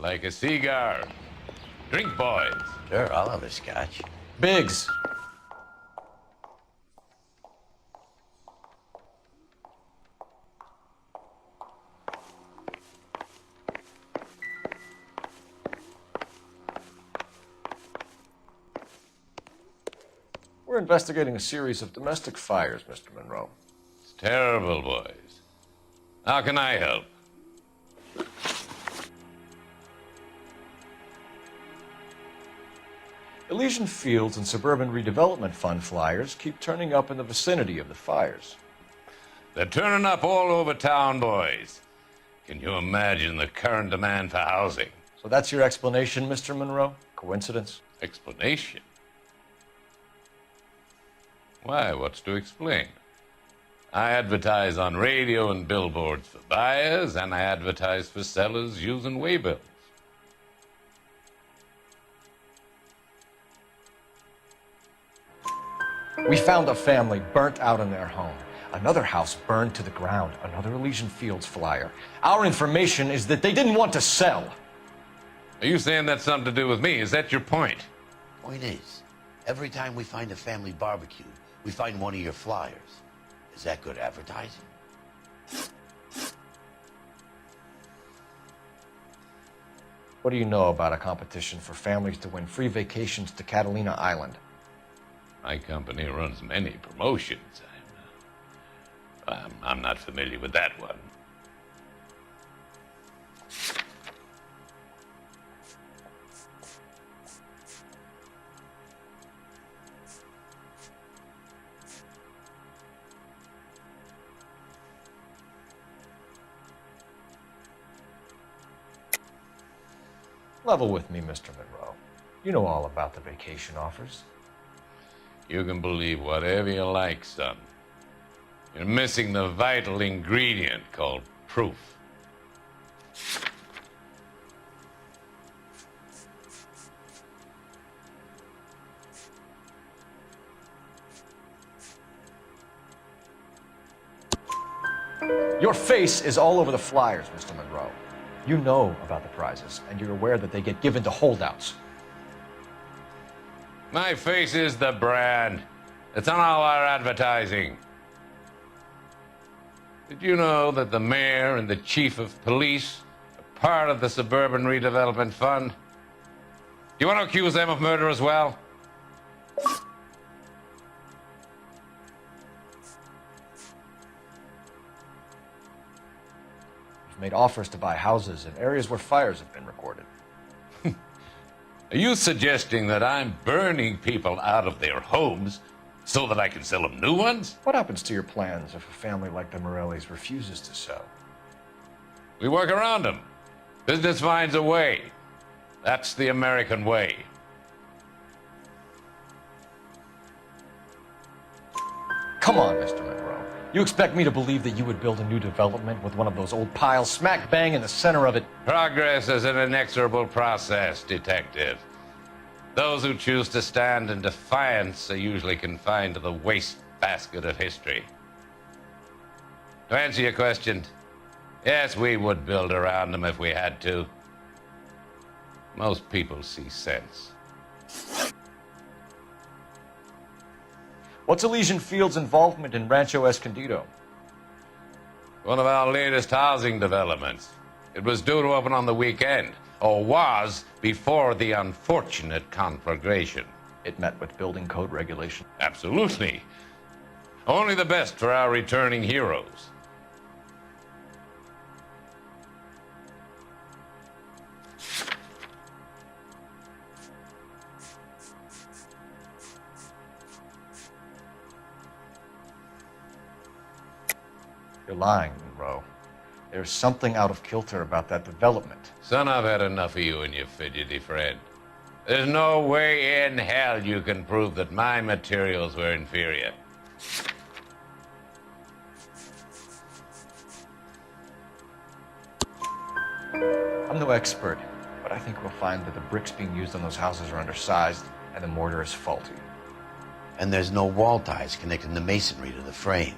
like a cigar. Drink, boys. Sure, I'll have a scotch. Biggs. We're investigating a series of domestic fires, Mr. Monroe. It's terrible, boys. How can I help? Elysian Fields and Suburban Redevelopment Fund flyers keep turning up in the vicinity of the fires. They're turning up all over town, boys. Can you imagine the current demand for housing? So that's your explanation, Mr. Monroe? Coincidence? Explanation? Why, what's to explain? I advertise on radio and billboards for buyers, and I advertise for sellers using waybills. We found a family burnt out in their home. Another house burned to the ground. Another Elysian Fields flyer. Our information is that they didn't want to sell. Are you saying that's something to do with me? Is that your point? Point is, every time we find a family barbecue, we find one of your flyers. Is that good advertising? What do you know about a competition for families to win free vacations to Catalina Island? My company runs many promotions. I'm not familiar with that one. Level with me, Mr. Monroe. You know all about the vacation offers. You can believe whatever you like, son. You're missing the vital ingredient called proof. Your face is all over the flyers, Mr. Monroe. You know about the prizes, and you're aware that they get given to holdouts. My face is the brand. It's on all our advertising. Did you know that the mayor and the chief of police are part of the Suburban Redevelopment Fund? Do you want to accuse them of murder as well? You've made offers to buy houses in areas where fires have been recorded. Are you suggesting that I'm burning people out of their homes so that I can sell them new ones? What happens to your plans if a family like the Morellis refuses to sell? We work around them. Business finds a way. That's the American way. Come on, Mr. Monroe. You expect me to believe that you would build a new development with one of those old piles smack bang in the center of it? Progress is an inexorable process, detective. Those who choose to stand in defiance are usually confined to the wastebasket of history. To answer your question, yes, we would build around them if we had to. Most people see sense. What's Elysian Fields' involvement in Rancho Escondido? One of our latest housing developments. It was due to open on the weekend, or was before the unfortunate conflagration. It met with building code regulation. Absolutely. Only the best for our returning heroes. You're lying, Monroe. There's something out of kilter about that development. Son, I've had enough of you and your fidgety friend. There's no way in hell you can prove that my materials were inferior. I'm no expert, but I think we'll find that the bricks being used on those houses are undersized and the mortar is faulty. And there's no wall ties connecting the masonry to the frame.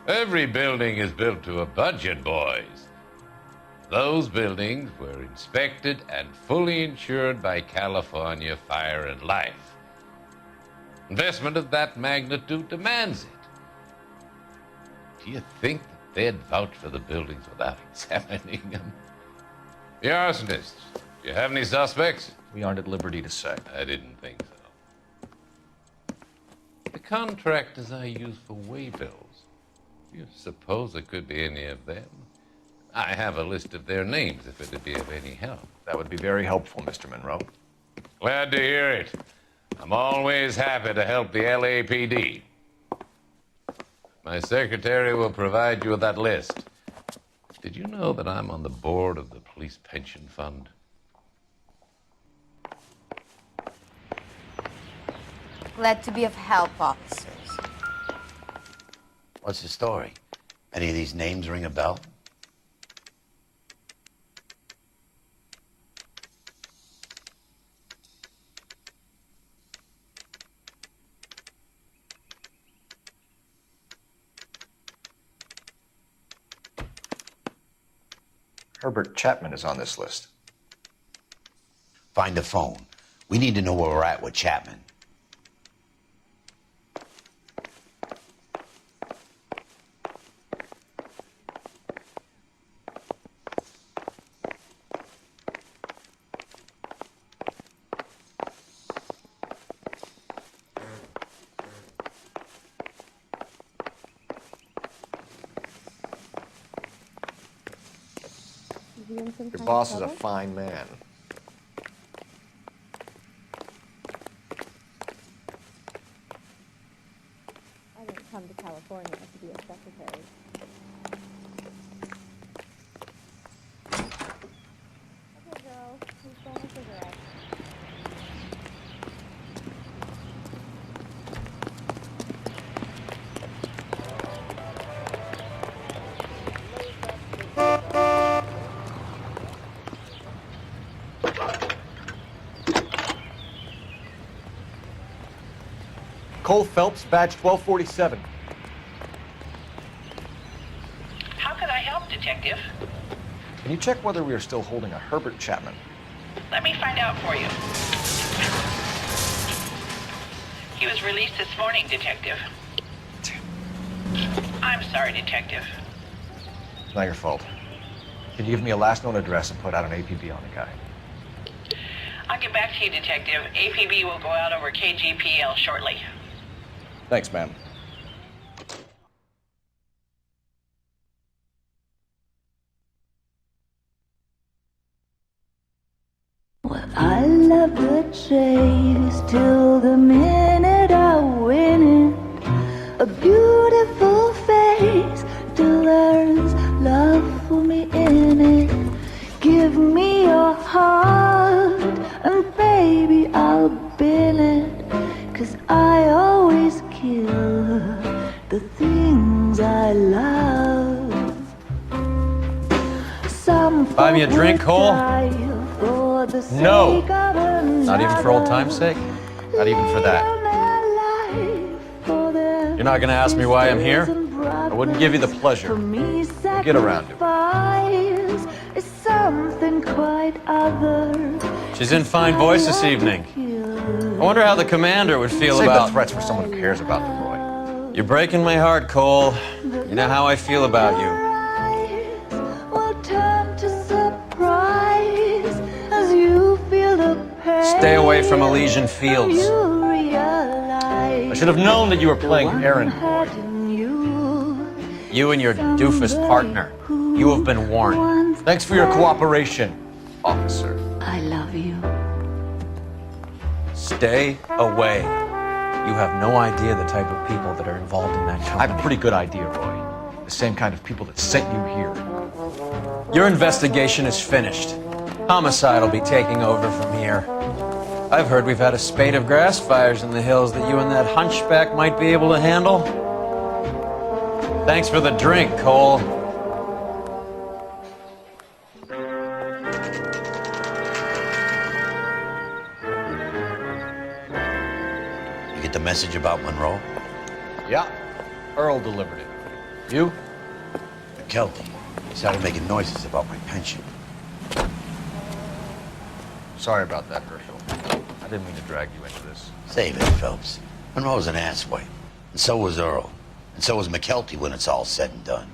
Every building is built to a budget, boys. Those buildings were inspected and fully insured by California Fire and Life. Investment of that magnitude demands it. Do you think that they'd vouch for the buildings without examining them? The arsonists, do you have any suspects? We aren't at liberty to say. I didn't think so. The contractors I use for waybills, do you suppose it could be any of them? I have a list of their names if it'd be of any help. That would be very helpful, Mr. Monroe. Glad to hear it. I'm always happy to help the LAPD. My secretary will provide you with that list. Did you know that I'm on the board of the police pension fund? Glad to be of help, officers. What's the story? Any of these names ring a bell? Herbert Chapman is on this list. Find the phone. We need to know where we're at with Chapman. Your boss is a fine man. I didn't come to California to be a secretary. Okay, girls, who's going a cigarette? Cole Phelps, badge 1247. How can I help, Detective? Can you check whether we are still holding a Herbert Chapman? Let me find out for you. He was released this morning, Detective. I'm sorry, Detective. It's not your fault. Can you give me a last known address and put out an APB on the guy? I'll get back to you, Detective. APB will go out over KGPL shortly. Thanks, ma'am. Well, I love the chase till the minute I win it. A beautiful face till there's love for me in it. Give me your heart and baby I'll bill it. 'Cause I always kill the things I love. Some Buy me a drink, Cole? No. Not even for old time's sake? Not even for that. You're not gonna ask me why I'm here? I wouldn't give you the pleasure. We'll get around to it. Something quite other. She's in fine voice this evening. I wonder how the commander would feel Save about... the threats for someone who cares about them, Roy. You're breaking my heart, Cole. You know how I feel about you. Will turn to surprise as you feel the pain. Stay away from Elysian Fields. You realize I should have known that you were playing errand boy. You and your doofus partner. You have been warned. Thanks for your cooperation, officer. I love you. Stay away. You have no idea the type of people that are involved in that I company. have a pretty good idea, Roy. The same kind of people that sent you here. Your investigation is finished. Homicide will be taking over from here. I've heard we've had a spate of grass fires in the hills that you and that hunchback might be able to handle. Thanks for the drink, Cole. You get the message about Monroe? Yeah, Earl delivered it. You? Kelty. He started making noises about my pension. Sorry about that, Herschel. I didn't mean to drag you into this. Save it, Phelps. Monroe's an asswipe. And so was Earl. And so was McKelty when it's all said and done.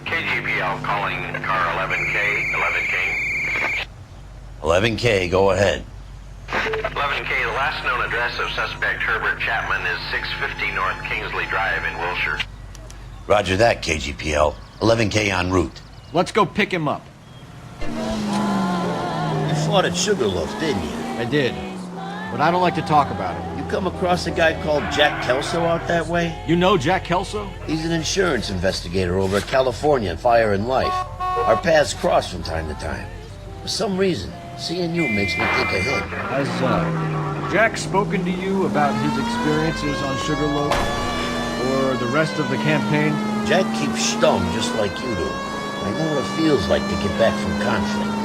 KGPL calling car 11K, 11K. 11K, go ahead. 11K, the last known address of suspect Herbert Chapman is 650 North Kingsley Drive in Wilshire. Roger that, KGPL. 11K en route. Let's go pick him up. You fought at Sugarloaf, didn't you? I did. But I don't like to talk about it. You come across a guy called Jack Kelso out that way? You know Jack Kelso? He's an insurance investigator over at California Fire and Life. Our paths cross from time to time. For some reason, seeing you makes me think of him. Has Jack spoken to you about his experiences on Sugarloaf? Or the rest of the campaign? Jack keeps stum just like you do. I know what it feels like to get back from conflict.